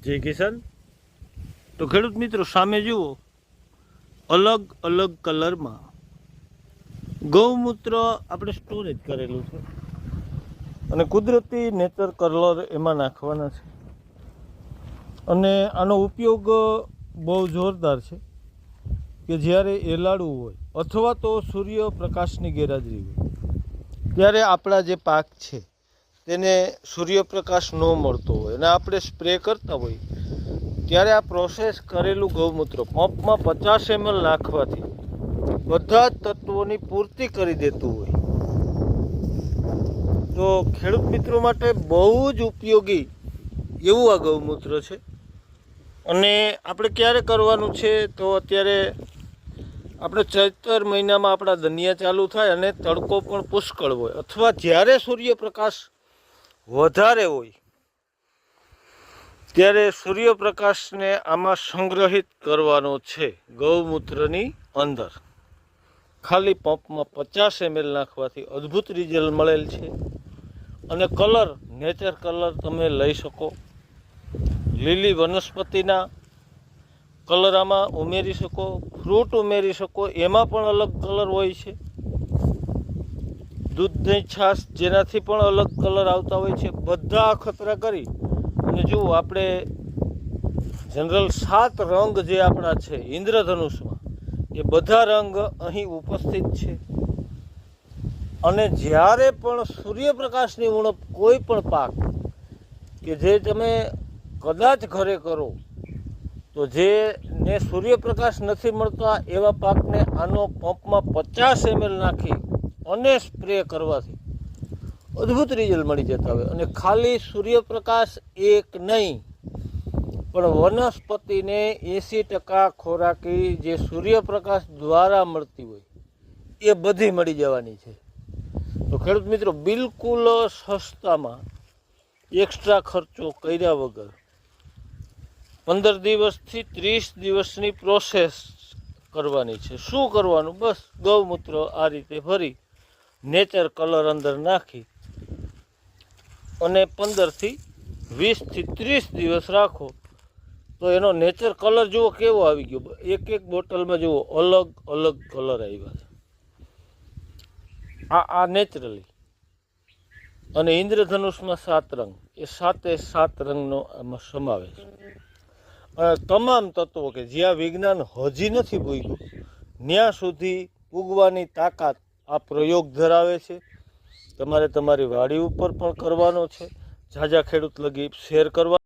જય કિસાન। તો ખેડૂત મિત્રો સામે જુઓ, અલગ અલગ કલરમાં ગૌમૂત્ર આપણે સ્ટોરેજ કરેલું છે અને કુદરતી નેચર કલર એમાં નાખવાના છે અને આનો ઉપયોગ બહુ જોરદાર છે કે જ્યારે એલાળું હોય અથવા તો સૂર્યપ્રકાશની ગેરહાજરી હોય ત્યારે આપણા જે પાક છે તેને સૂર્યપ્રકાશ ન મળતો હોય અને આપણે સ્પ્રે કરતા હોય ત્યારે આ પ્રોસેસ કરેલું ગૌમૂત્ર પંપમાં 50 ml નાખવાથી બધા જ તત્વોની પૂર્તિ કરી દેતું હોય। તો ખેડૂત મિત્રો માટે બહુ જ ઉપયોગી એવું આ ગૌમૂત્ર છે અને આપણે ક્યારે કરવાનું છે તો અત્યારે આપણે ચૈત્ર મહિનામાં આપણા દનિયા ચાલુ થાય અને તડકો પણ પુષ્કળ હોય અથવા જ્યારે સૂર્યપ્રકાશ વધારે હોય ત્યારે સૂર્યપ્રકાશને આમાં સંગ્રહિત કરવાનો છે ગૌમૂત્રની અંદર। ખાલી પંપમાં 50 ml નાખવાથી અદ્ભુત રિઝલ્ટ મળેલ છે અને કલર નેચર કલર તમે લઈ શકો, લીલી વનસ્પતિના કલર આમાં ઉમેરી શકો, ફ્રૂટ ઉમેરી શકો, એમાં પણ અલગ કલર હોય છે, દૂધની છાશ જેનાથી પણ અલગ કલર આવતા હોય છે। બધા અખતરા કરી અને જુઓ, આપણે જનરલ 7 રંગ જે આપણા છે ઇન્દ્રધનુષમાં, એ બધા રંગ અહીં ઉપસ્થિત છે અને જ્યારે પણ સૂર્યપ્રકાશની ઉણપ કોઈ પણ પાક કે જે તમે કદાચ ઘરે કરો તો જેને સૂર્યપ્રકાશ નથી મળતા એવા પાકને આનો પંપમાં 50 ml નાખી અને સ્પ્રે કરવાથી અદ્ભુત રિઝલ્ટ મળી જતા હોય અને ખાલી સૂર્યપ્રકાશ એક નહીં પણ વનસ્પતિને 80% ખોરાકી જે સૂર્યપ્રકાશ દ્વારા મળતી હોય એ બધી મળી જવાની છે। તો ખેડૂત મિત્રો બિલકુલ સસ્તામાં એક્સ્ટ્રા ખર્ચો કર્યા વગર 15 દિવસથી 30 દિવસની પ્રોસેસ કરવાની છે। શું કરવાનું? બસ ગૌમૂત્ર આ રીતે ભરી નેચર કલર અંદર નાખી અને 15 થી 20 થી 30 દિવસ રાખો તો એનો નેચર કલર જુઓ કેવો આવી ગયો। એક બોટલમાં જુઓ અલગ અલગ કલર આવ્યા છે। આ નેચરલી અને ઇન્દ્રધનુષમાં 7 રંગ, એ 7 રંગનો આમાં સમાવેશ અને તમામ તત્વો કે જ્યાં વિજ્ઞાન હજી નથી પૂગ્યું ત્યાં સુધી પૂગવાની તાકાત આ પ્રયોગ ધરાવે છે। તમારે તમારી વાડી ઉપર પણ કરવાનો છે, ઝાઝા ખેડૂત લગી શેર કરવા।